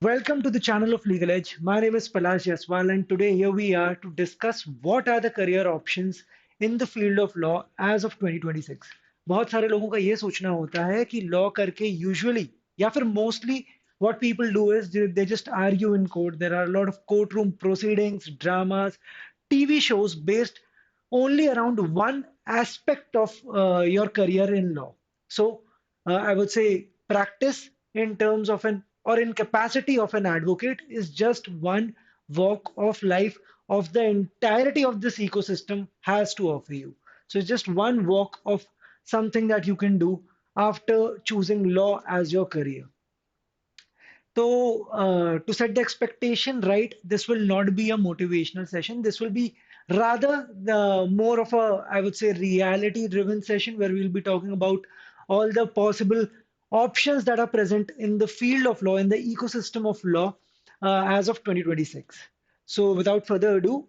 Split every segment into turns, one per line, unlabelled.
Welcome to the channel of LegaLEdge. My name is Palash Sir, and today here we are to discuss what are the career options in the field of law as of 2026. बहुत सारे लोगों का ये सोचना होता है कि law करके usually या फिर mostly what people do is they just argue in court. There are a lot of courtroom proceedings, dramas, TV shows based only around one aspect of your career in law. So I would say practice in terms of an or in capacity of an advocate is just one walk of life of the entirety of this ecosystem has to offer you. So it's just one walk of something that you can do after choosing law as your career. So, to set the expectation right, this will not be a motivational session. This will be rather the more of a, I would say, reality-driven session where we'll be talking about all the possible options that are present in the field of law, in the ecosystem of law, as of 2026. So, without further ado,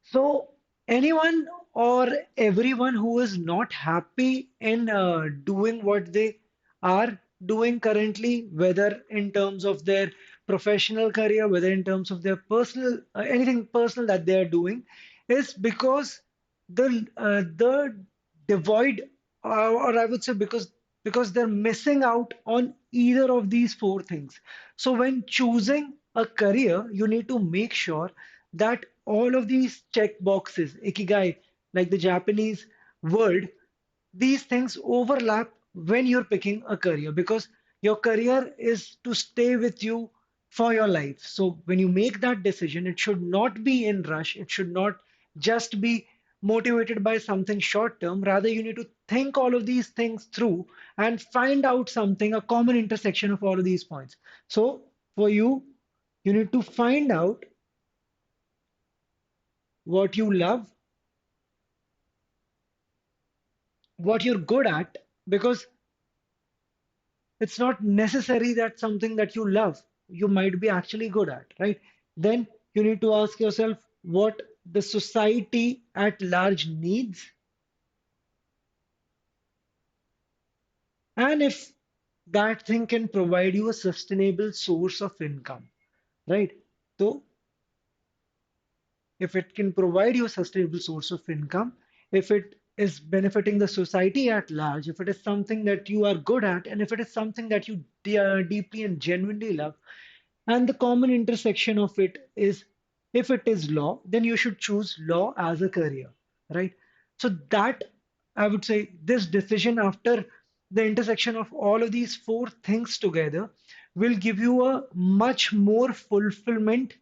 so anyone or everyone who is not happy in doing what they are doing currently, whether in terms of their professional career, whether in terms of their personal, anything personal that they are doing, is because the devoid, or I would say because they're missing out on either of these four things. So when choosing a career, you need to make sure that all of these check boxes, ikigai, like the Japanese word, these things overlap when you're picking a career because your career is to stay with you for your life. So when you make that decision, it should not be in rush. It should not just be motivated by something short term. Rather, you need to think all of these things through and find out something, a common intersection of all of these points. So for you, you need to find out what you love, what you're good at, because it's not necessary that something that you love, you might be actually good at, right? Then you need to ask yourself what the society at large needs, and if that thing can provide you a sustainable source of income, right? So if it can provide you a sustainable source of income, if it is benefiting the society at large, if it is something that you are good at, and if it is something that you deeply and genuinely love, and the common intersection of it is if it is law, then you should choose law as a career, right? So that I would say this decision after the intersection of all of these four things together will give you a much more fulfillment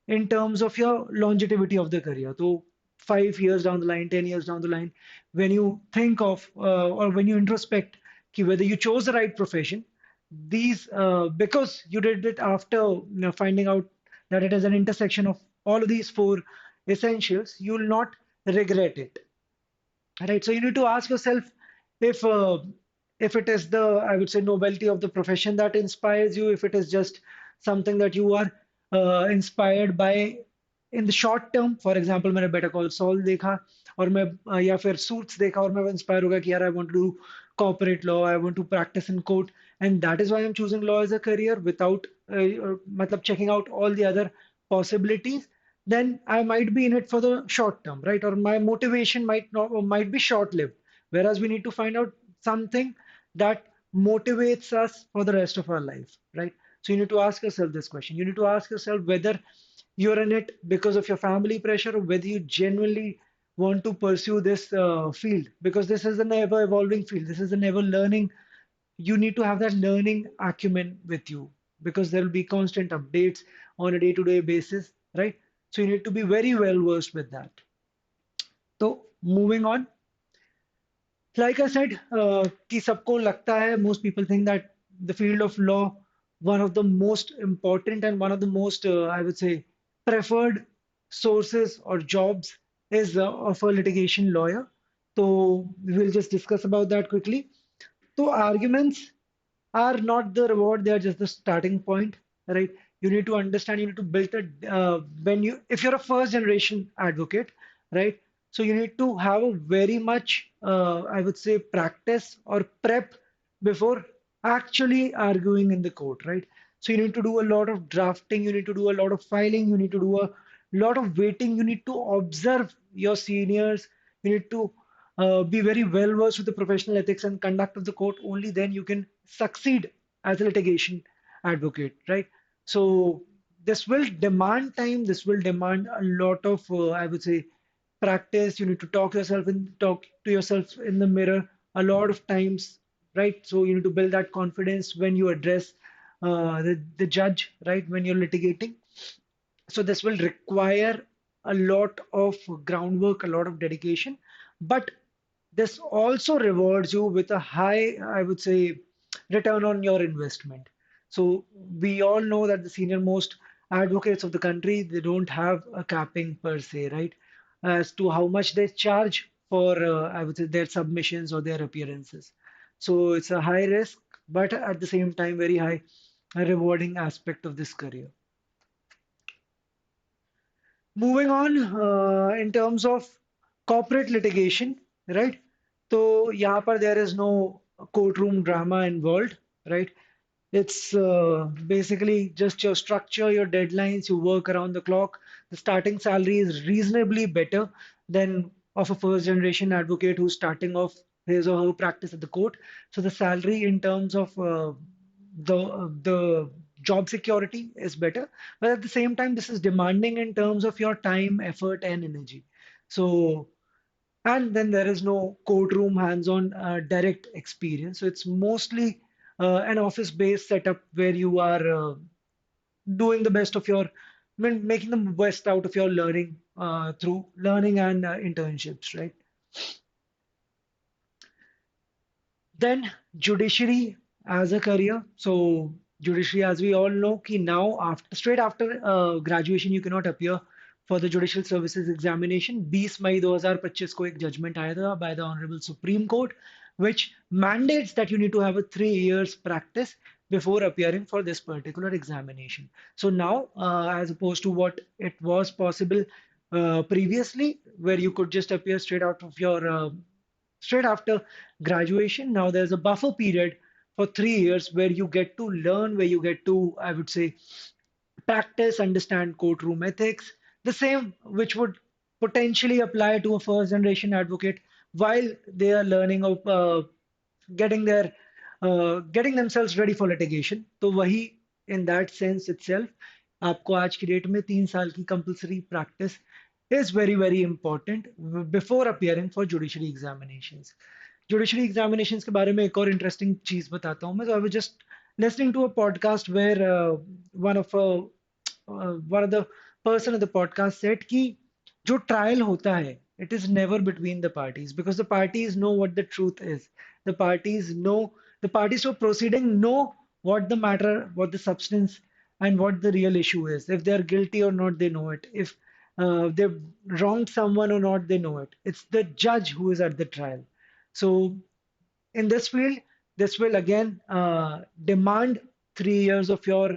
in terms of your longevity of the career. So 5 years down the line, 10 years down the line, when you think of or when you introspect whether you chose the right profession, these because you did it after finding out that it is an intersection of all of these four essentials, you will not regret it, right? So you need to ask yourself if uh, if it is the, I would say, novelty of the profession that inspires you, if it is just something that you are inspired by in the short term. For example, मैंने Better Call Saul देखा और मैं या फिर Suits देखा और मैं inspire हो गया कि यार I want to do corporate law, I want to practice in court, and that is why I'm choosing law as a career without मतलब checking out all the other possibilities. Then I might be in it for the short term, right? Or my motivation might not, or might be short-lived. Whereas we need to find out something that motivates us for the rest of our life, right? So you need to ask yourself this question. You need to ask yourself whether you're in it because of your family pressure or whether you genuinely want to pursue this field, because this is an ever evolving field. This is an ever learning. You need to have that learning acumen with you because there will be constant updates on a day-to-day basis, right? So you need to be very well versed with that. So moving on, like I said, कि सबको लगता है, most people think that the field of law, one of the most important and one of the most, I would say, preferred sources or jobs is of a litigation lawyer. So we'll just discuss about that quickly. So arguments are not the reward, they are just the starting point, right? You need to understand, you need to build a, when you, if you're a first generation advocate, right? So you need to have a very much, I would say, practice or prep before actually arguing in the court, right? So you need to do a lot of drafting, you need to do a lot of filing, you need to do a lot of waiting, you need to observe your seniors, you need to be very well versed with the professional ethics and conduct of the court. Only then you can succeed as a litigation advocate, right? So this will demand time, this will demand a lot of, I would say, practice. You need to talk to yourself in the mirror a lot of times, right? So you need to build that confidence when you address the judge, right? When you're litigating. So this will require a lot of groundwork, a lot of dedication, but this also rewards you with a high, I would say, return on your investment. So we all know that the senior most advocates of the country, they don't have a capping per se, right? As to how much they charge for, I would say, their submissions or their appearances. So it's a high risk, but at the same time, very high rewarding aspect of this career. Moving on, in terms of corporate litigation, right? So, यहाँ पर there is no courtroom drama involved, right? It's basically just your structure, your deadlines, you work around the clock. The starting salary is reasonably better than of a first generation advocate who's starting off his or her practice at the court. So the salary in terms of the job security is better, but at the same time, this is demanding in terms of your time, effort, and energy. So and then there is no courtroom hands-on direct experience. So it's mostly an office-based setup where you are doing the best of your, making the best out of your learning through learning and internships, right? Then judiciary as a career. So judiciary, as we all know, कि now after straight after graduation you cannot appear for the judicial services examination. 20 मई 2025 को एक judgment आया था by the Honorable Supreme Court, which mandates that you need to have a 3 years practice before appearing for this particular examination. So now, as opposed to what it was possible previously, where you could just appear straight after graduation. Now there's a buffer period for 3 years where you get to learn, where you get to, I would say, practice, understand courtroom ethics, the same which would potentially apply to a first generation advocate while they are learning of getting their getting themselves ready for litigation. तो वही in that sense itself आपको आज की date में 3 साल की compulsory practice is very very important before appearing for judiciary examinations. Judiciary examinations के बारे में एक और interesting चीज बताता हूँ मैं. So I was just listening to a podcast where one of the person of the podcast said कि जो trial होता है, it is never between the parties because the parties know what the truth is. The parties know, the parties who are proceeding know what the matter, what the substance, and what the real issue is. If they're guilty or not, they know it. If they've wronged someone or not, they know it. It's the judge who is at the trial. So in this field, this will again demand 3 years of your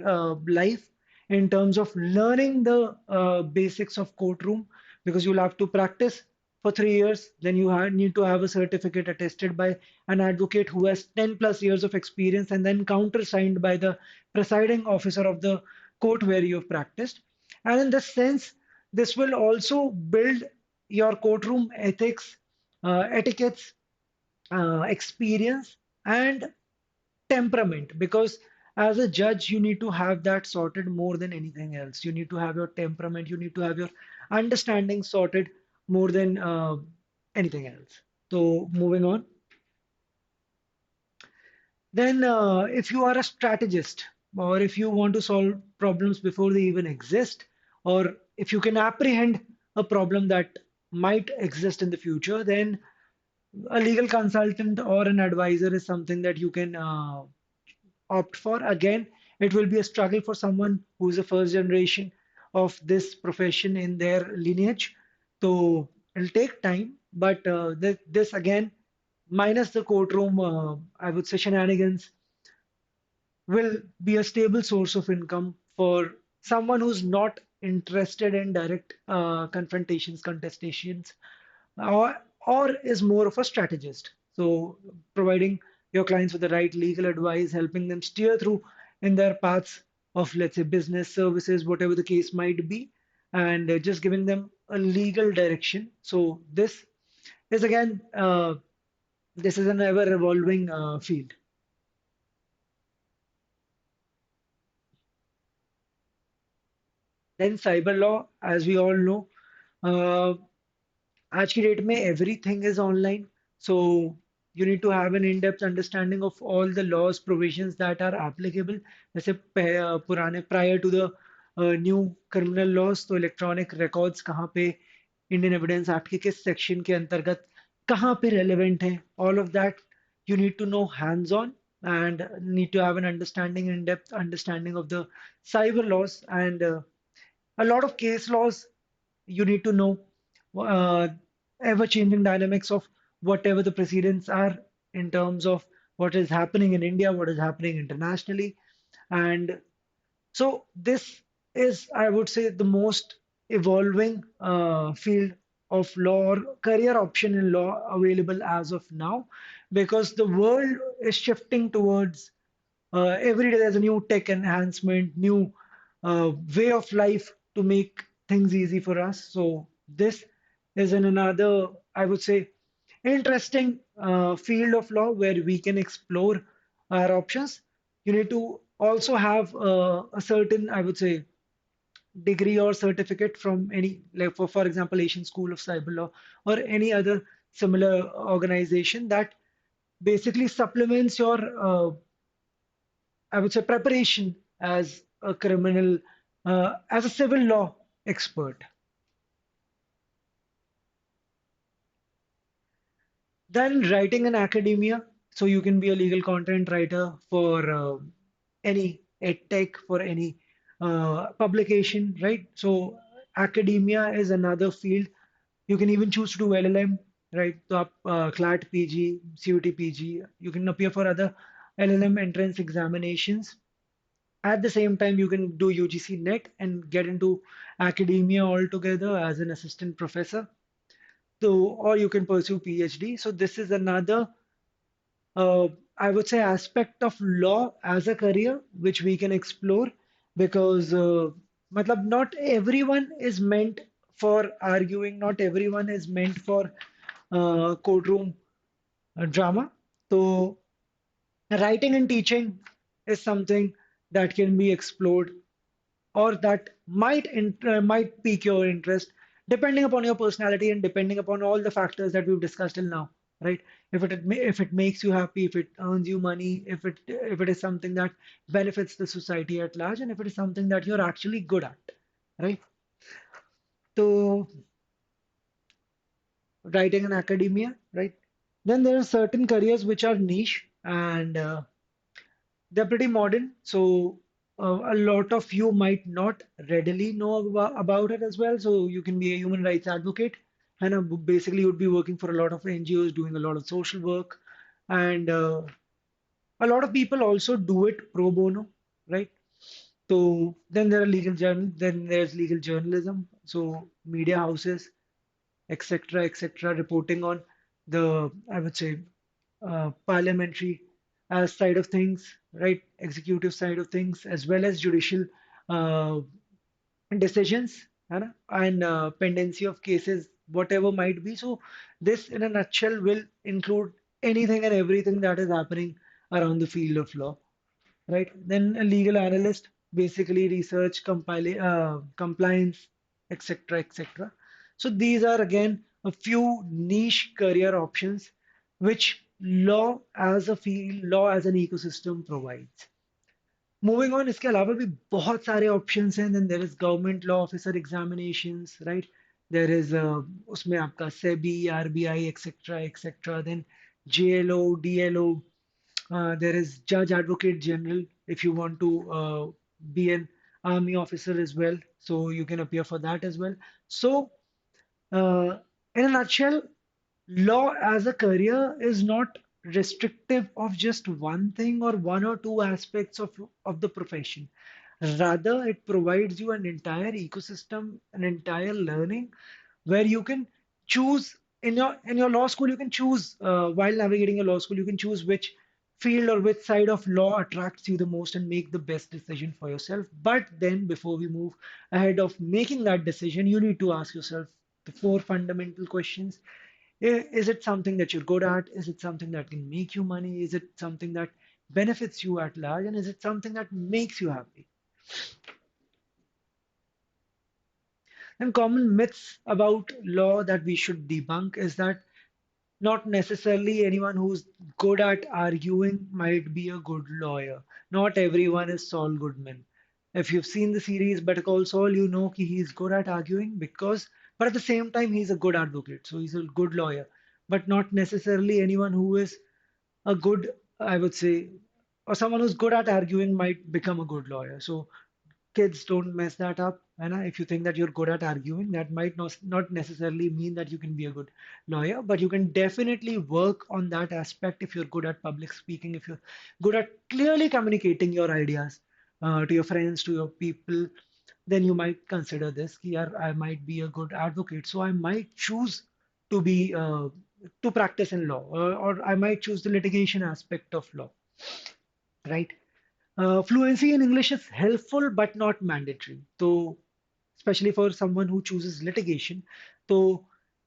life in terms of learning the basics of courtroom because you'll have to practice for 3 years. Then you need to have a certificate attested by an advocate who has 10 plus years of experience and then countersigned by the presiding officer of the court where you have practiced. And in this sense, this will also build your courtroom ethics, etiquettes, experience, and temperament because as a judge you need to have that sorted more than anything else. You need to have your temperament, you need to have your understanding sorted more than anything else. So moving on, then if you are a strategist or if you want to solve problems before they even exist, or if you can apprehend a problem that might exist in the future, then a legal consultant or an advisor is something that you can opt for. Again, it will be a struggle for someone who's a first generation of this profession in their lineage. So it'll take time, but this again, minus the courtroom, I would say shenanigans, will be a stable source of income for someone who's not interested in direct confrontations, contestations, or, or is more of a strategist. So providing your clients with the right legal advice, helping them steer through in their paths of, let's say, business services, whatever the case might be, and just giving them a legal direction. So this is again, this is an ever evolving field. Then cyber law, as we all know, uh, आज की date में everything is online. So you need to have an in-depth understanding of all the laws, provisions that are applicable. जैसे पुराने prior to the new criminal laws, तो electronic records कहाँ पे Indian Evidence Act के किस section के अंतर्गत कहाँ पे relevant है, all of that you need to know hands-on and need to have an understanding, in-depth understanding of the cyber laws and a lot of case laws you need to know uh, ever-changing dynamics of whatever the precedents are in terms of what is happening in India, what is happening internationally. And so this is, I would say, the most evolving field of law or career option in law available as of now, because the world is shifting towards every day there's a new tech enhancement, new way of life to make things easy for us. So this is in another, I would say, interesting field of law where we can explore our options. You need to also have a certain, I would say, degree or certificate from any, like for example, Asian School of Cyber Law or any other similar organization that basically supplements your I would say preparation as a criminal, as a civil law expert. Then writing in academia, so you can be a legal content writer for any edtech, for any publication, right? So academia is another field. You can even choose to do LLM, right? So CLAT PG, CUT PG. You can appear for other LLM entrance examinations. At the same time, you can do UGC NET and get into academia altogether as an assistant professor. So, or you can pursue PhD. So this is another, I would say, aspect of law as a career which we can explore because, matlab, not everyone is meant for arguing. Not everyone is meant for courtroom drama. So writing and teaching is something that can be explored or that might pique your interest depending upon your personality and depending upon all the factors that we've discussed till now, right? If it makes you happy, if it earns you money, if it is something that benefits the society at large, and if it is something that you're actually good at, right? So writing in academia, right? Then there are certain careers which are niche and they're pretty modern, so a lot of you might not readily know about it as well. So you can be a human rights advocate, and basically you'd be working for a lot of NGOs, doing a lot of social work, and a lot of people also do it pro bono, right? So then there are then there's legal journalism, so media houses, etc., etc., reporting on the, I would say, parliamentary side of things, right? Executive side of things, as well as judicial uh, decisions, है ना? And pendency of cases, whatever might be. So this, in a nutshell, will include anything and everything that is happening around the field of law, right? Then a legal analyst, basically research, compliance, etc., etc. So these are again a few niche career options which law as a field, law as an ecosystem provides. Moving on, इसके अलावा भी बहुत सारे options हैं. Then there is government law officer examinations, right? There is उसमें आपका SEBI, RBI, etc., etc. Then JLO, DLO. There is Judge Advocate General if you want to be an army officer as well. So you can appear for that as well. So, uh, in a nutshell, law as a career is not restrictive of just one thing or one or two aspects of the profession. Rather, it provides you an entire ecosystem, an entire learning where you can choose in your law school. You can choose while navigating your law school. You can choose which field or which side of law attracts you the most and make the best decision for yourself. But then, before we move ahead of making that decision, you need to ask yourself the four fundamental questions. Is it something that you're good at? Is it something that can make you money? Is it something that benefits you at large? And is it something that makes you happy? And common myths about law that we should debunk is that not necessarily anyone who's good at arguing might be a good lawyer. Not everyone is Saul Goodman. If you've seen the series Better Call Saul, you know he's good at arguing because, but at the same time, he's a good advocate. So he's a good lawyer. But not necessarily anyone who is a good, I would say, or someone who's good at arguing might become a good lawyer. So kids, don't mess that up. And if you think that you're good at arguing, that might not necessarily mean that you can be a good lawyer, but you can definitely work on that aspect if you're good at public speaking, if you're good at clearly communicating your ideas to your friends, to your people, then you might consider this. Ki, yaar, I might be a good advocate, so I might choose to be to practice in law, or I might choose the litigation aspect of law, right? Fluency in English is helpful but not mandatory. So, especially for someone who chooses litigation, so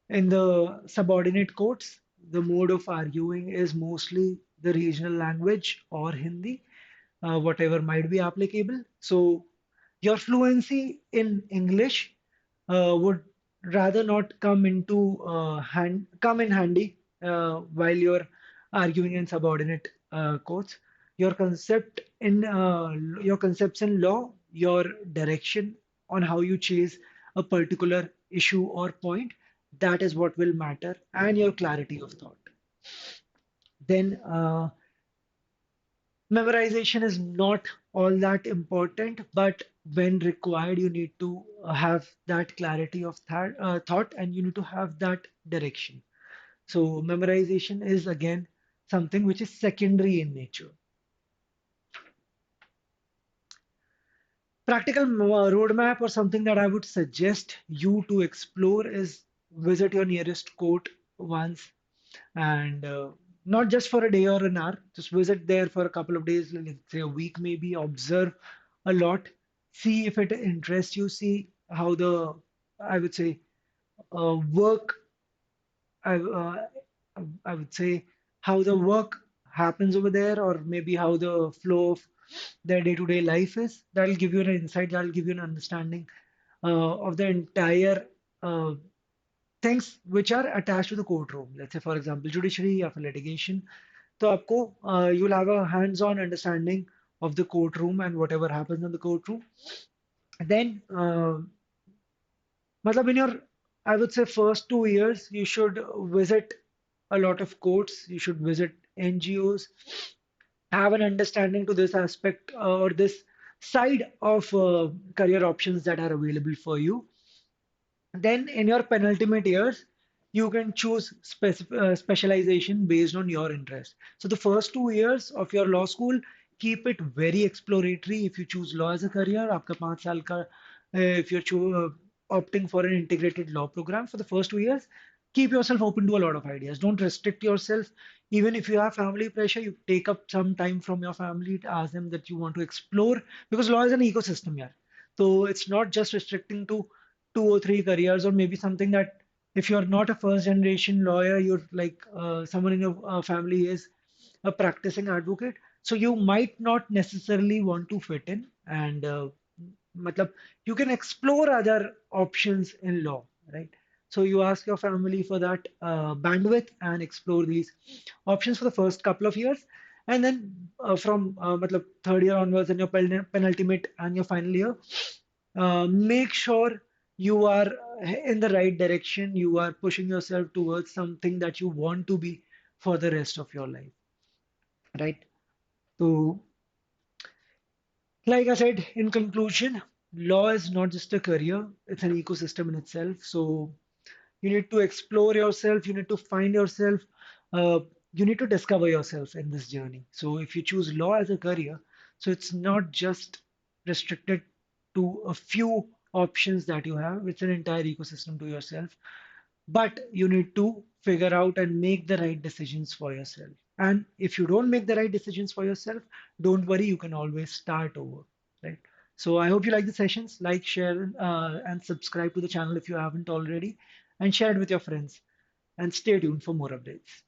in the subordinate courts, the mode of arguing is mostly the regional language or Hindi, whatever might be applicable. So, your fluency in English would rather not come in handy while you're arguing in subordinate courts. Your your concepts in law, your direction on how you chase a particular issue or point, that is what will matter, and your clarity of thought. Then memorization is not all that important, but when required, you need to have that clarity of thought, and you need to have that direction. So, memorization is again something which is secondary in nature. Practical roadmap or something that I would suggest you to explore is visit your nearest court once, and not just for a day or an hour, just visit there for a couple of days, let's say a week maybe, observe a lot, see if it interests you, see how the, I would say, work, I, uh, I would say, how the work happens over there, or maybe how the flow of their day-to-day life is. That'll give you an insight, that'll give you an understanding of the entire uh, things which are attached to the courtroom. Let's say, for example, judiciary or litigation. तो आपको you'll have a hands-on understanding of the courtroom and whatever happens in the courtroom. Then, matlab in your, I would say, first 2 years, you should visit a lot of courts. You should visit NGOs, have an understanding to this aspect or this side of career options that are available for you. Then in your penultimate years, you can choose specialization based on your interest. So the first 2 years of your law school, keep it very exploratory. If you choose law as a career, आपका 5 साल का, if you're opting for an integrated law program for the first 2 years, keep yourself open to a lot of ideas. Don't restrict yourself. Even if you have family pressure, you take up some time from your family to ask them that you want to explore, because law is an ecosystem, yeah. So it's not just restricting to 2 or 3 careers, or maybe something that if you're not a first generation lawyer, you're like someone in your family is a practicing advocate, so you might not necessarily want to fit in, and matlab, you can explore other options in law, right? So you ask your family for that bandwidth and explore these options for the first couple of years, and then from matlab, third year onwards and your penultimate and your final year, make sure you are in the right direction. You are pushing yourself towards something that you want to be for the rest of your life, right? So, like I said, in conclusion, law is not just a career, it's an ecosystem in itself. So, you need to explore yourself, you need to find yourself, you need to discover yourself in this journey. So, if you choose law as a career, so it's not just restricted to a few options that you have, it's an entire ecosystem to yourself. but you need to figure out and make the right decisions for yourself. And if you don't make the right decisions for yourself, don't worry, you can always start over, right? So I hope you like the sessions. Like, share, and subscribe to the channel if you haven't already, and share it with your friends. And stay tuned for more updates.